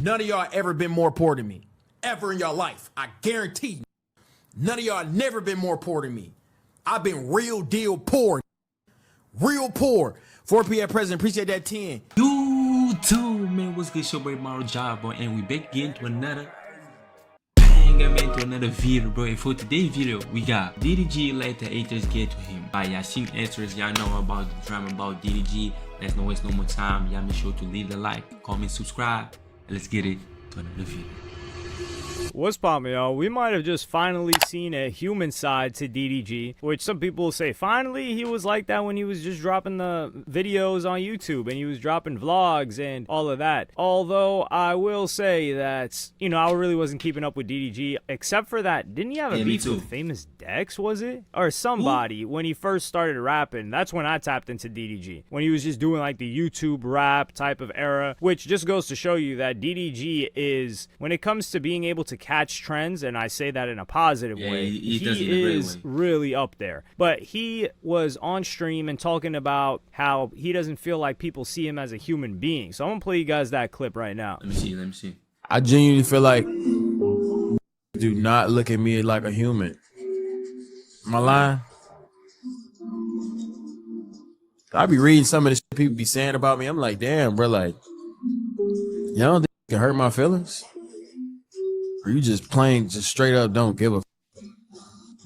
None of y'all ever been more poor than me. Ever in your life. I guarantee you. None of y'all never been more poor than me. I've been real deal poor. Real poor. 4 p.m. president. Appreciate that 10. YouTube, man. What's good? Show boy Mario Job, bro. And we back again to another banger, man, to another video, bro. And for today's video, we got DDG let the haters get to him. Y'all seen answers. Y'all know about the drama about DDG. Let's not waste no more time. Y'all make sure to leave a like, comment, subscribe. And let's get it to another video. What's poppin', y'all? We might have just finally seen a human side to DDG, which some people will say, finally, he was like that when he was just dropping the videos on YouTube and he was dropping vlogs and all of that. Although, I will say that, you know, I really wasn't keeping up with DDG, except for that, didn't he have a beef with Famous Dex, was it? Or somebody, when he first started rapping. That's when I tapped into DDG. When he was just doing like the YouTube rap type of era, which just goes to show you that DDG is, when it comes to being able to catch trends, and I say that in a positive way, he is really up there. But he was on stream and talking about how he doesn't feel like people see him as a human being. So I'm gonna play you guys that clip right now. Let me see. I genuinely feel like do not look at me like a human. Am I lying? I be reading some of the shit people be saying about me. I'm like, damn, bro, like, you don't think it can hurt my feelings? Or you just plain, just straight up don't give a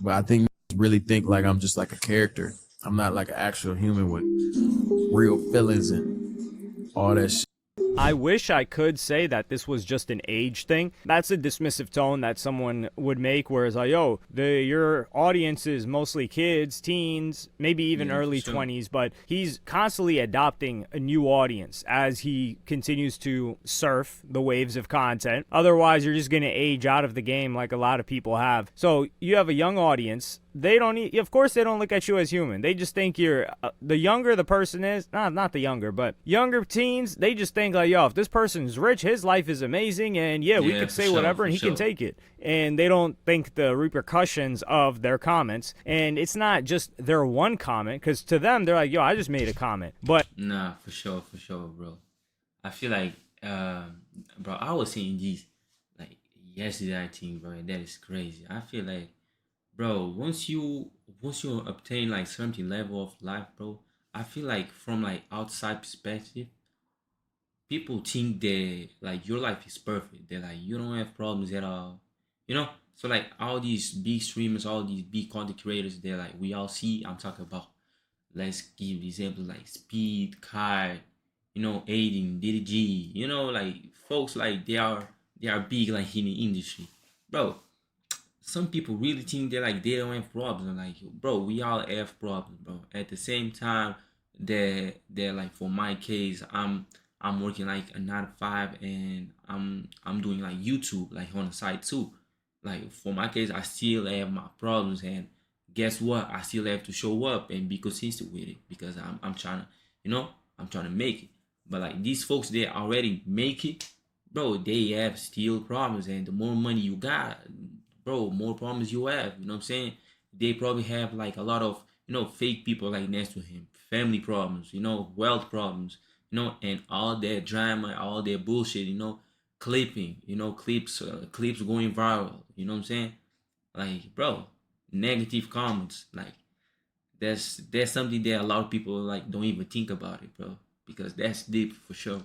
But I think really think like I'm just like a character. I'm not like an actual human with real feelings and all that shit. I wish I could say that this was just an age thing. That's a dismissive tone that someone would make, whereas like, yo, your audience is mostly kids, teens, maybe even early 20s, but he's constantly adopting a new audience as he continues to surf the waves of content. Otherwise, you're just going to age out of the game like a lot of people have. So you have a young audience. They don't need, of course they don't look at you as human. They just think you're, the younger the person is, not the younger, but younger teens, they just think like, yo, if this person's rich, his life is amazing, and yeah, we could say whatever and he can take it. And they don't think the repercussions of their comments. And it's not just their one comment, because to them, they're like, yo, I just made a comment. But nah, for sure, bro. I feel like, bro, I was saying this like yesterday, I think, bro, and that is crazy. I feel like, bro, once you obtain like certain level of life, bro, I feel like from like outside perspective, people think that like your life is perfect. They're like, you don't have problems at all, you know. So like all these big streamers, all these big content creators, they're like, we all see. I'm talking about, let's give examples like Speed, Kai, you know, Aiden, DDG, you know, like folks like they are big like in the industry, bro. Some people really think they're like they don't have problems. I'm like, bro, we all have problems, bro. At the same time, they're like, for my case, I'm working like a 9 to 5, and I'm doing like YouTube like on the side too. Like for my case, I still have my problems, and guess what? I still have to show up and be consistent with it because I'm trying to, you know, I'm trying to make it. But like these folks, they already make it, bro. They have still problems, and the more money you got, bro, more problems you have. You know what I'm saying? They probably have like a lot of, you know, fake people like next to him, family problems, you know, wealth problems, you know, and all that drama, all that bullshit, you know, clipping, you know, clips going viral. You know what I'm saying? Like, bro, negative comments, like that's something that a lot of people like don't even think about it, bro, because that's deep for sure.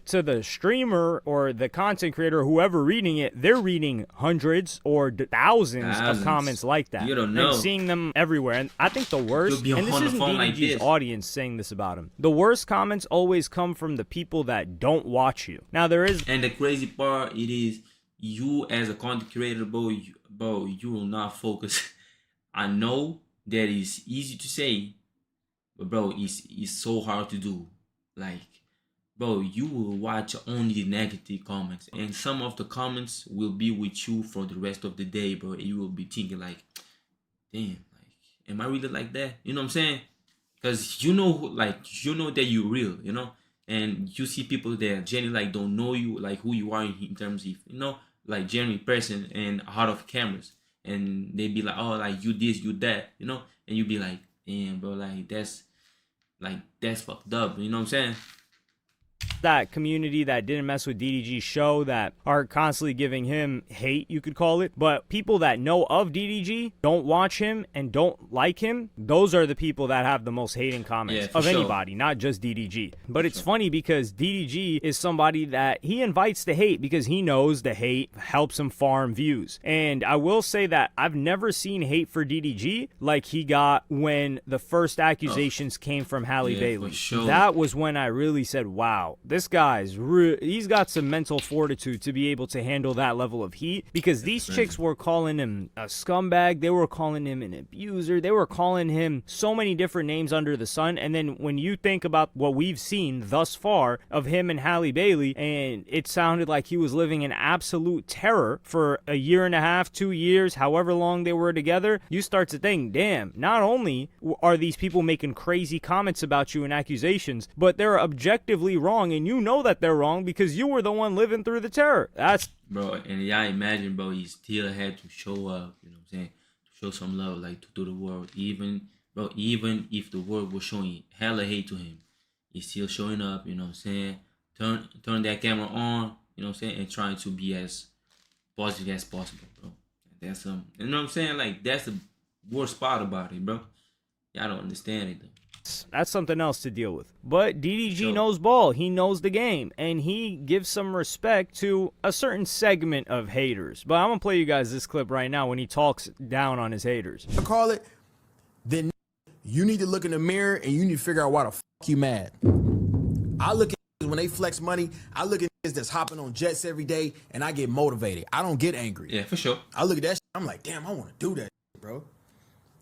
To the streamer or the content creator, whoever reading it, they're reading hundreds or thousands of comments like that. You don't know. And seeing them everywhere. And I think the worst, and this isn't DDG's audience saying this about him, the worst comments always come from the people that don't watch you. Now there is... And the crazy part, it is you as a content creator, bro, you will not focus. I know that is easy to say, but bro, it's so hard to do. Like, bro, you will watch only the negative comments, and some of the comments will be with you for the rest of the day, bro. And you will be thinking like, damn, like, am I really like that? You know what I'm saying? Because you know, like, you know that you're real, you know, and you see people that genuinely like don't know you, like who you are in terms of, you know, like genuine person and out of cameras, and they be like, oh, like you this, you that, you know, and you be like, damn, bro, like that's fucked up. You know what I'm saying? that community that didn't mess with DDG's show that are constantly giving him hate, you could call it. But people that know of DDG, don't watch him, and don't like him, those are the people that have the most hating comments of anybody, not just DDG. But it's funny because DDG is somebody that he invites the hate because he knows the hate helps him farm views. And I will say that I've never seen hate for DDG like he got when the first accusations came from Halle Bailey. That was when I really said, wow, this guy's he's got some mental fortitude to be able to handle that level of heat, because these chicks were calling him a scumbag, they were calling him an abuser, they were calling him so many different names under the sun. And then when you think about what we've seen thus far of him and Halle Bailey, and it sounded like he was living in absolute terror for a year and a half, 2 years, however long they were together, you start to think, damn, not only are these people making crazy comments about you and accusations, but they're objectively wrong, and you know that they're wrong because you were the one living through the terror. That's bro, and y'all imagine, bro, he still had to show up, you know what I'm saying, to show some love, like to the world, even if the world was showing hella hate to him, he's still showing up, you know what I'm saying, turn that camera on, you know what I'm saying, and trying to be as positive as possible, bro. That's you know what I'm saying, like, that's the worst part about it, bro. Y'all don't understand it though. That's something else to deal with. But DDG knows ball. He knows the game. And he gives some respect to a certain segment of haters. But I'm going to play you guys this clip right now when he talks down on his haters. I call it, then you need to look in the mirror and you need to figure out why the fuck you mad. I look at when they flex money, I look at that's hopping on jets every day and I get motivated. I don't get angry. Yeah, for sure. I look at that shit, I'm like, damn, I want to do that, bro.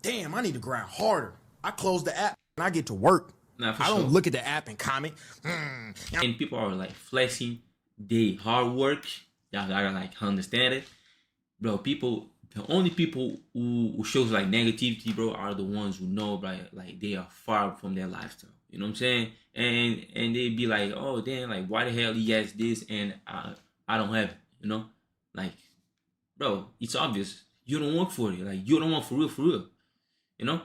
Damn, I need to grind harder. I close the app and I get to work. Nah, I don't look at the app and comment. And people are like flexing their hard work. Y'all gotta like understand it, bro. The only people who shows like negativity, bro, are the ones who know, like they are far from their lifestyle. You know what I'm saying? And they be like, oh damn, like why the hell he has this and I don't have it. You know, like, bro, it's obvious. You don't work for it. Like you don't want for real. You know.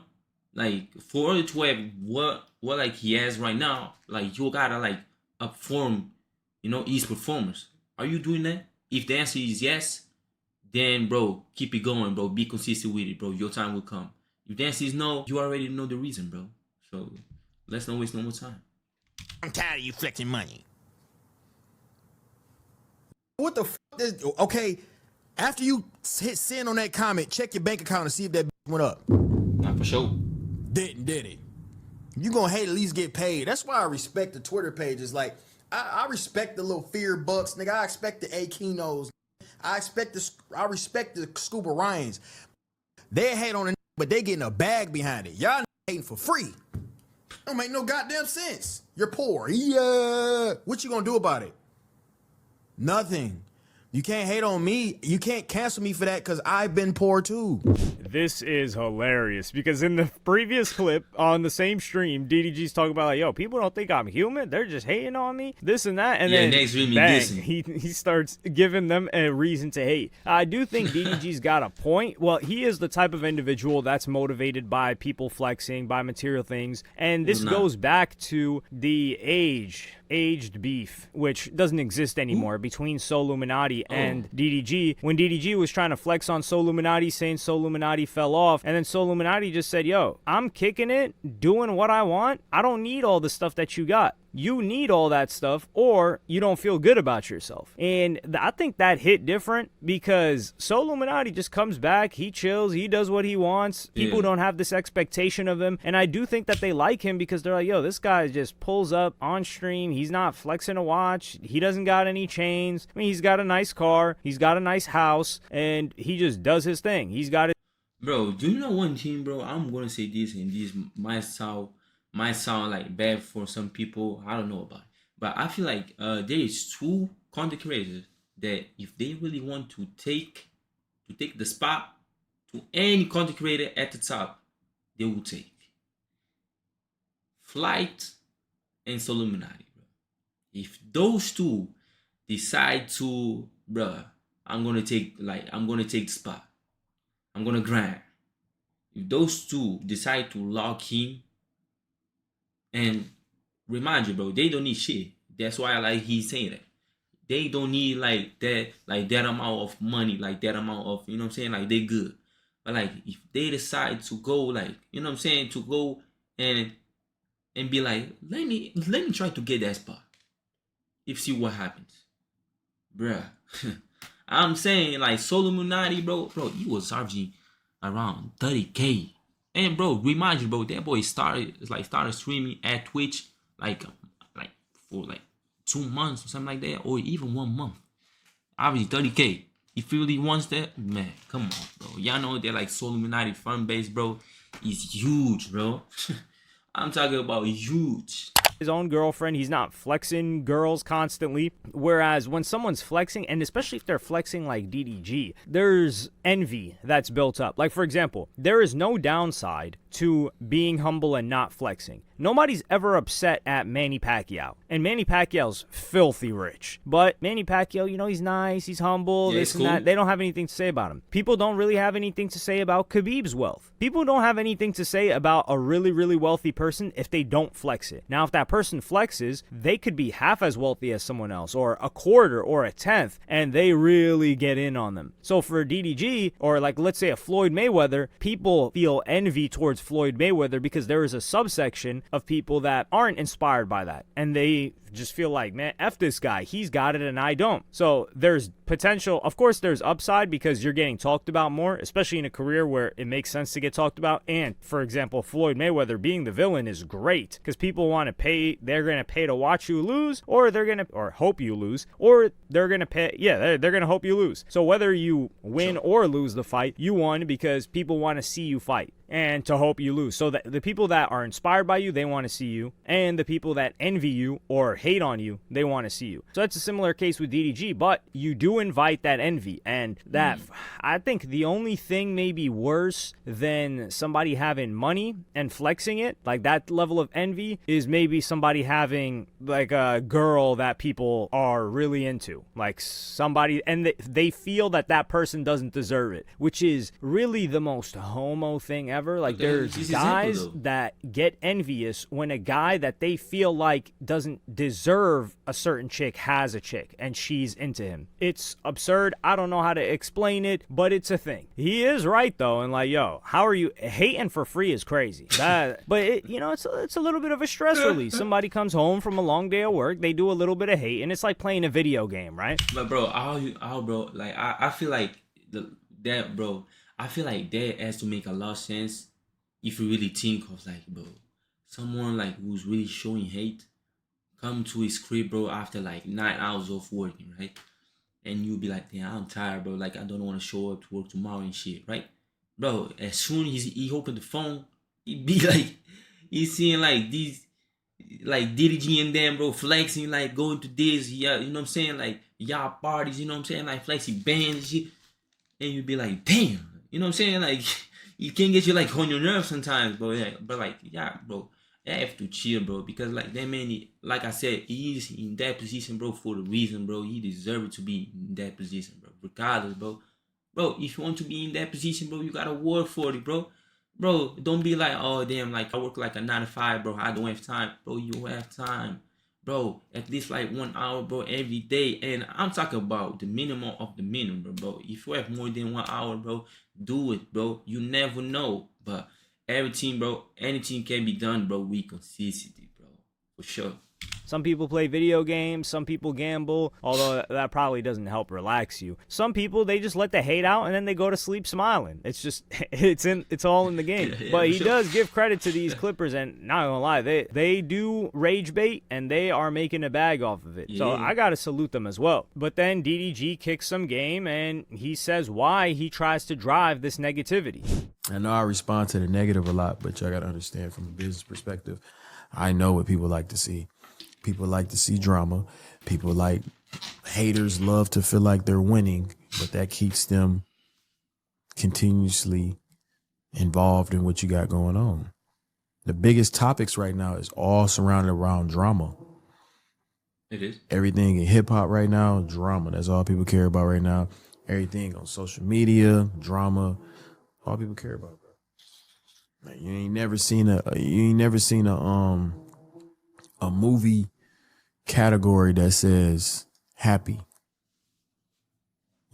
Like for it to have what like he has right now, like you gotta like upform, you know, his performance. Are you doing that? If the answer is yes, then bro, keep it going, bro. Be consistent with it, bro. Your time will come. If the answer is no, you already know the reason, bro. So let's not waste no more time. I'm tired of you flexing money. What the fuck is okay? After you hit send on that comment, check your bank account and see if that went up. Not for sure. Did it? You gonna hate at least get paid. That's why I respect the Twitter pages. Like I respect the little fear bucks, nigga. I expect the Akinos. I respect the Scuba Ryans. They hate on it, but they getting a bag behind it. Y'all hating for free. Don't make no goddamn sense. You're poor. Yeah. What you gonna do about it? Nothing. You can't hate on me. You can't cancel me for that because I've been poor too. This is hilarious because in the previous clip on the same stream, DDG's talking about like, yo, people don't think I'm human. They're just hating on me, this and that. And then next week bang, he starts giving them a reason to hate. I do think DDG's got a point. Well, he is the type of individual that's motivated by people flexing, by material things. And this goes back to the aged beef, which doesn't exist anymore, between Soluminati and DDG. When DDG was trying to flex on Soluminati, saying Soluminati fell off, and then Soluminati just said, yo, I'm kicking it, doing what I want. I don't need all the stuff that you got. You need all that stuff or you don't feel good about yourself. And I think that hit different because Soluminati just comes back, he chills, he does what he wants. People don't have this expectation of him. And I do think that they like him because they're like, yo, this guy just pulls up on stream. He's not flexing a watch. He doesn't got any chains. I mean, he's got a nice car. He's got a nice house. And he just does his thing. He's got it. Bro, do you know one thing, bro? I'm going to say this, and this might sound like bad for some people. I don't know about it. But I feel like there is two content creators that if they really want to take the spot to any content creator at the top, they will take Flight and Soluminati, bro. If those two decide to, bro, I'm gonna take the spot. I'm gonna grind. If those two decide to lock in, and remind you, bro, they don't need shit. That's why like he's saying that. They don't need that amount of money, like that amount of, you know what I'm saying, like they good. But like if they decide to go, like, you know what I'm saying, to go and be like, let me try to get that spot. If see what happens. Bruh. I'm saying like Solomunati, bro, he was averaging around 30K. And bro, remind you, bro, that boy started streaming at Twitch like for like 2 months or something like that, or even 1 month. Averaging 30K. If he really wants that, man, come on, bro. Y'all know that like Solomunati fan base, bro, is huge, bro. I'm talking about huge. His own girlfriend, he's not flexing girls constantly. Whereas when someone's flexing, and especially if they're flexing like DDG, there's envy that's built up. Like, for example, there is no downside to being humble and not flexing. Nobody's ever upset at Manny Pacquiao. And Manny Pacquiao's filthy rich. But Manny Pacquiao, you know, he's nice, he's humble, yeah, this and cool. that. They don't have anything to say about him. People don't really have anything to say about Khabib's wealth. People don't have anything to say about a really, really wealthy person if they don't flex it. Now, if that person flexes, they could be half as wealthy as someone else, or a quarter, or a tenth, and they really get in on them. So for DDG, or like let's say a Floyd Mayweather, people feel envy towards Floyd Mayweather because there is a subsection of people that aren't inspired by that, and they just feel like, man, F this guy, he's got it and I don't. So there's potential. Of course there's upside because you're getting talked about more, especially in a career where it makes sense to get talked about. And for example, Floyd Mayweather being the villain is great because people want to pay, they're going to pay to watch you lose, or they're going to, or hope you lose, or they're going to pay, yeah, they're going to hope you lose. So whether you win or lose the fight, you won because people want to see you fight and to hope you lose. So that the people that are inspired by you, they want to see you, and the people that envy you or hate on you, they want to see you. So that's a similar case with DDG, but you do invite that envy, and that I think the only thing maybe worse than somebody having money and flexing it, like that level of envy, is maybe somebody having like a girl that people are really into, like somebody, and they feel that that person doesn't deserve it, which is really the most homo thing ever. Like there's guys that get envious when a guy that they feel like doesn't deserve a certain chick has a chick and she's into him. It's absurd. I don't know how to explain it, but it's a thing. He is right though, and like, yo, how are you hating for free is crazy. But it, you know, it's a little bit of a stress release. Somebody comes home from a long day of work, they do a little bit of hate, and it's like playing a video game, right? But bro, bro, like I feel like bro, I feel like that has to make a lot of sense if you really think of like, bro, someone like who's really showing hate come to his crib, bro, after like 9 hours of working, right? And you'll be like, damn, I'm tired, bro. Like I don't want to show up to work tomorrow and shit, right? Bro, as soon as he opened the phone, he'd be like, he's seeing like these, like DDG and them, bro, flexing, like going to this, yeah, you know what I'm saying? Like y'all parties, you know what I'm saying? Like flexing bands and shit. And you'd be like, damn. You know what I'm saying? Like, you can get you like on your nerves sometimes, bro. Yeah, but like, yeah, bro, I have to chill, bro, because like that man, like I said, he's in that position, bro, for the reason, bro. He deserves to be in that position, bro. Regardless, bro. Bro, if you want to be in that position, bro, you gotta work for it, bro. Bro, don't be like, oh damn, like I work like a 9 to 5, bro. I don't have time, bro. You have time. Bro, at least like 1 hour, bro, every day. And I'm talking about the minimum of the minimum, bro. If you have more than 1 hour, bro, do it, bro. You never know. But everything, bro, anything can be done, bro, with consistency, bro. For sure. Some people play video games, some people gamble, although that probably doesn't help relax you. Some people, they just let the hate out and then they go to sleep smiling. It's just, it's all in the game. Yeah, but he sure. does give credit to these Clippers, and not gonna lie, they do rage bait and they are making a bag off of it. So Yeah. I gotta salute them as well. But then DDG kicks some game and he says why he tries to drive this negativity. I know I respond to the negative a lot, but y'all gotta understand from a business perspective, I know what people like to see. People like to see drama. People like, haters love to feel like they're winning, but that keeps them continuously involved in what you got going on. The biggest topics right now is all surrounded around drama. It is. Everything in hip hop right now, drama. That's all people care about right now. Everything on social media, drama. All people care about, bro. Like, you ain't never seen a movie category that says happy.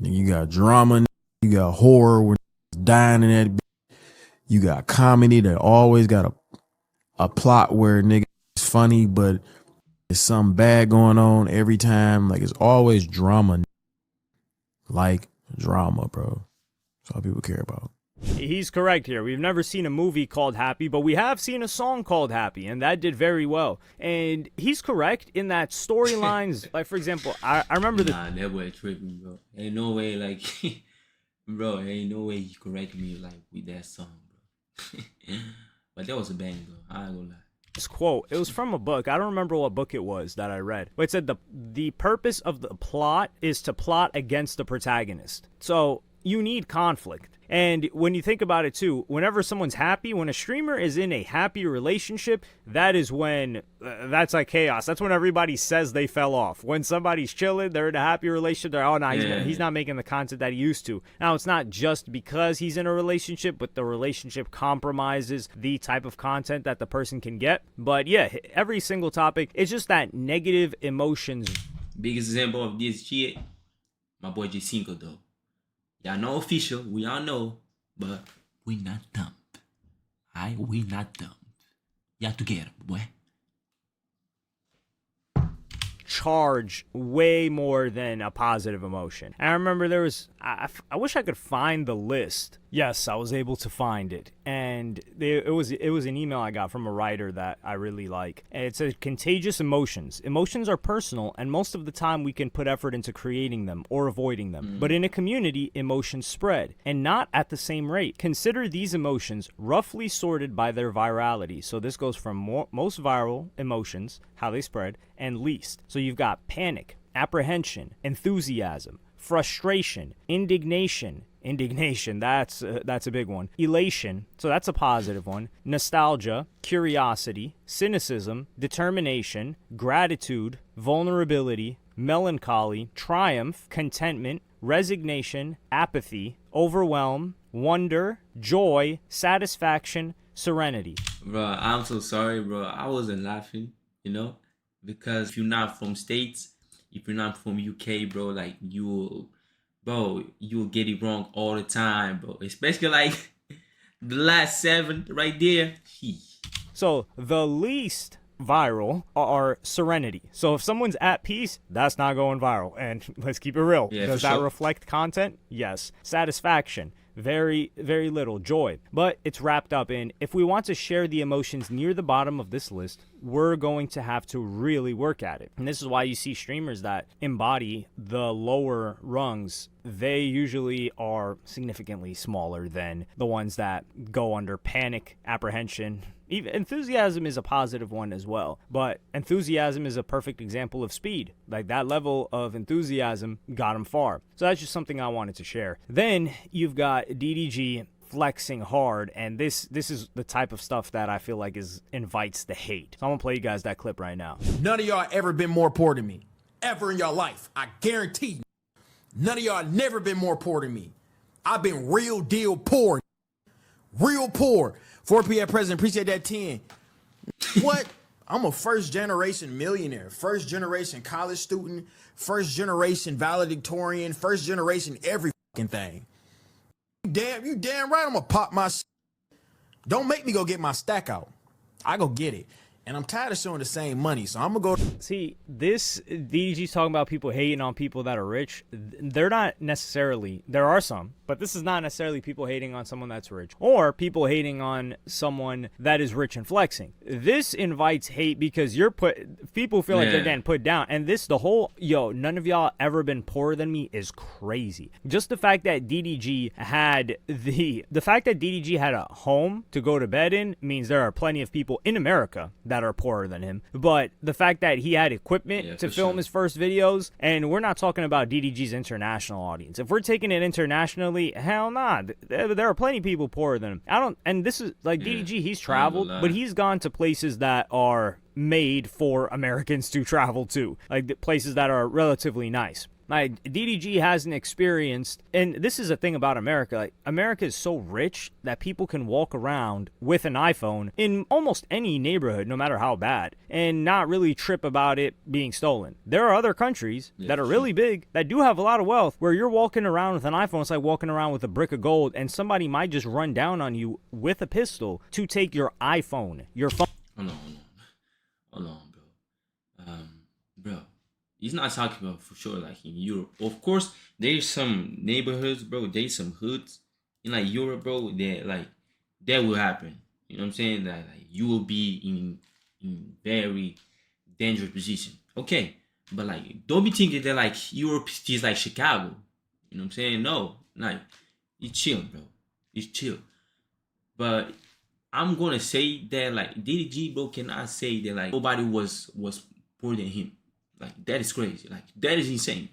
You got drama, you got horror when dying in that. You got comedy that always got a plot where nigga is funny, but there's something bad going on every time. Like it's always drama. Like drama, bro. That's all people care about. He's correct here. We've never seen a movie called Happy, but we have seen a song called Happy, and that did very well. And he's correct in that storylines, like for example, I remember that boy tripping, bro. Ain't no way, like, bro, ain't no way you correct me like with that song, bro. But that was a bang, though. I ain't gonna lie. This quote, it was from a book. I don't remember what book it was that I read, but it said the purpose of the plot is to plot against the protagonist. So you need conflict. And when you think about it too, whenever someone's happy, when a streamer is in a happy relationship, that is when that's like chaos. That's when everybody says they fell off. When somebody's chilling, they're in a happy relationship, they're, oh no, he's not making the content that he used to. Now, it's not just because he's in a relationship, but the relationship compromises the type of content that the person can get. But yeah, every single topic, it's just that negative emotions. Biggest example of this shit, my boy J5 though. Y'all know official, we all know, but we not dumb. Alright, we not dumb. Y'all together, boy. Charge way more than a positive emotion. And I remember there was, I wish I could find the list. Yes, I was able to find it. And it was an email I got from a writer that I really like. And it said, contagious emotions. Emotions are personal, and most of the time we can put effort into creating them or avoiding them. But in a community, emotions spread, and not at the same rate. Consider these emotions roughly sorted by their virality. So this goes from most viral emotions, how they spread, and least. So you've got panic, apprehension, enthusiasm, frustration, indignation, that's a big one. Elation, so that's a positive one. Nostalgia, curiosity, cynicism, determination, gratitude, vulnerability, melancholy, triumph, contentment, resignation, apathy, overwhelm, wonder, joy, satisfaction, serenity. Bro, I'm so sorry, bro. I wasn't laughing, because if you're not from States, if you're not from UK, bro, like you'll get it wrong all the time, bro. Especially like the last 7 right there. So the least viral are serenity. So if someone's at peace, that's not going viral. And let's keep it real. Yeah, does that reflect content? Yes. Satisfaction. Very, very little. Joy. But it's wrapped up in, if we want to share the emotions near the bottom of this list, we're going to have to really work at it. And this is why you see streamers that embody the lower rungs. They usually are significantly smaller than the ones that go under panic, apprehension. Even enthusiasm is a positive one as well, but enthusiasm is a perfect example of speed. Like that level of enthusiasm got him far. So that's just something I wanted to share. Then you've got DDG flexing hard, and this is the type of stuff that I feel like invites the hate. So I'm gonna play you guys that clip right now. None of y'all ever been more poor than me, ever in your life. I guarantee you. None of y'all never been more poor than me. I've been real deal poor. Real poor. 4P president, appreciate that 10. What? I'm a first generation millionaire, first generation college student, first generation valedictorian, first generation every fucking thing. You damn right I'm gonna pop my shit. Don't make me go get my stack out. I go get it. And I'm tired of showing the same money, so I'm gonna go. See, this DDG's talking about people hating on people that are rich. They're not necessarily, there are some, but this is not necessarily people hating on someone that's rich or people hating on someone that is rich and flexing. This invites hate because people feel like they're getting put down. And none of y'all ever been poorer than me is crazy. Just the fact that DDG had a home to go to bed in means there are plenty of people in America that are poorer than him. But the fact that he had equipment to film his first videos, and we're not talking about DDG's international audience. If we're taking it internationally, hell nah. There are plenty of people poorer than him. And this is like DDG, he's traveled, but he's gone to places that are made for Americans to travel to, like the places that are relatively nice. Like, DDG hasn't experienced, and this is a thing about America. Like, America is so rich that people can walk around with an iPhone in almost any neighborhood, no matter how bad, and not really trip about it being stolen. There are other countries that are really big that do have a lot of wealth where you're walking around with an iPhone. It's like walking around with a brick of gold, and somebody might just run down on you with a pistol to take your iPhone, your phone. Hold on, bro. Bro, he's not talking about for sure like in Europe. Of course, there's some neighborhoods, bro. There's some hoods in like Europe, bro. That will happen. You know what I'm saying? That like you will be in very dangerous position. Okay, but like don't be thinking that like Europe is like Chicago. You know what I'm saying? No, like it's chill, bro. It's chill. But I'm gonna say that like DDG, bro, cannot say that like nobody was poor than him. Like that is crazy. Like that is insane.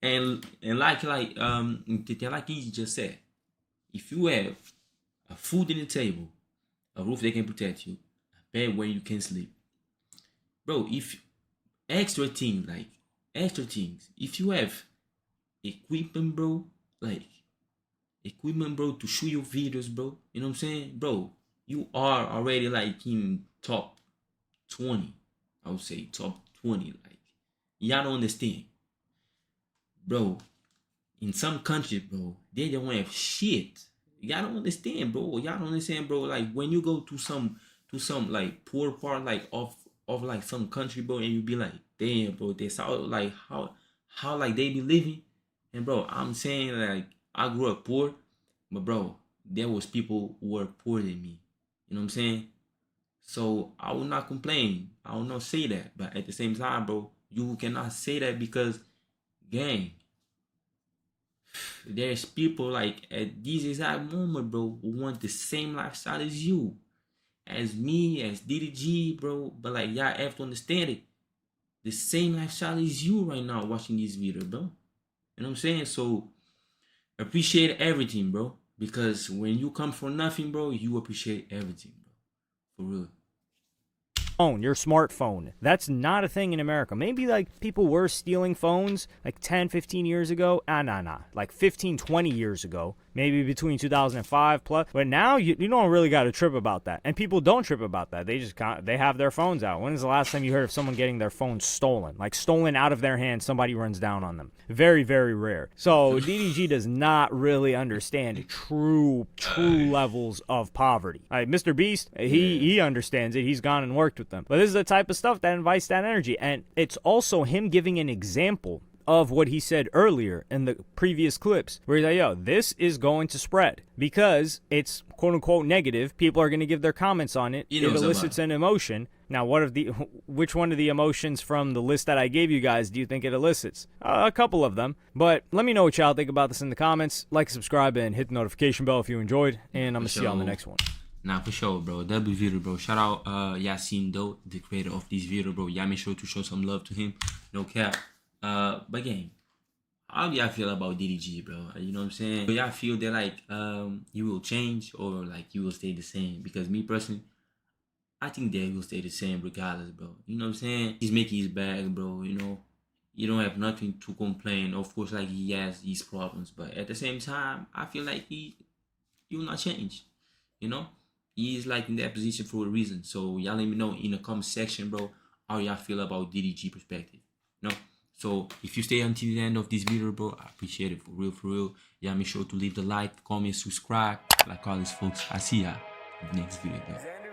And like he just said, if you have a food in the table, a roof that can protect you, a bed where you can sleep, bro. If extra things, if you have equipment, bro, to shoot your videos, bro. You know what I'm saying, bro? You are already like in top 20. I would say top 20. Like y'all don't understand, bro. In some countries, bro, they don't have shit. Y'all don't understand, bro. Y'all don't understand, bro. Like when you go to some like poor part like of like some country, bro, and you be like, damn, bro, that's how like how like they be living. And bro, I'm saying like I grew up poor, but bro, there was people who were poorer than me. You know what I'm saying? So I will not complain. I will not say that. But at the same time, bro, you cannot say that because, gang, there's people like at this exact moment, bro, who want the same lifestyle as you, as me, as DDG, bro. But like y'all have to understand it. The same lifestyle as you right now watching this video, bro. You know what I'm saying? So appreciate everything, bro. Because when you come for nothing, bro, you appreciate everything, bro. For real. Your smartphone. That's not a thing in America. Maybe like people were stealing phones like 10, 15 years ago. Nah. Like 15, 20 years ago. Maybe between 2005 plus. But now you don't really got to trip about that. And people don't trip about that. They just they have their phones out. When is the last time you heard of someone getting their phone stolen? Like stolen out of their hand, somebody runs down on them. Very, very rare. So DDG does not really understand true levels of poverty. Like Mr. Beast, he understands it. He's gone and worked with them. But this is the type of stuff that invites that energy. And it's also him giving an example of what he said earlier in the previous clips, where he's like, yo, this is going to spread because it's quote unquote negative. People are going to give their comments on it. It elicits an emotion. Now, which one of the emotions from the list that I gave you guys do you think it elicits? A couple of them. But let me know what y'all think about this in the comments. Like, subscribe, and hit the notification bell if you enjoyed. And I'm going to see y'all on the next one. Nah, for sure, bro. W video, bro. Shout out Yasin Do, the creator of this video, bro. Y'all make sure to show some love to him. No cap. But again, how do y'all feel about DDG, bro? You know what I'm saying? Do y'all feel that like he will change or like he will stay the same? Because me personally, I think that he will stay the same regardless, bro. You know what I'm saying? He's making his bag, bro. You know, you don't have nothing to complain. Of course, like he has these problems, but at the same time, I feel like he will not change. You know, he is like in that position for a reason. So y'all let me know in the comment section, bro, how y'all feel about DDG perspective. You know. So if you stay until the end of this video, bro, I appreciate it for real. Y'all make sure to leave the like, comment, subscribe, like all these folks. I see y'all in the next video, bro.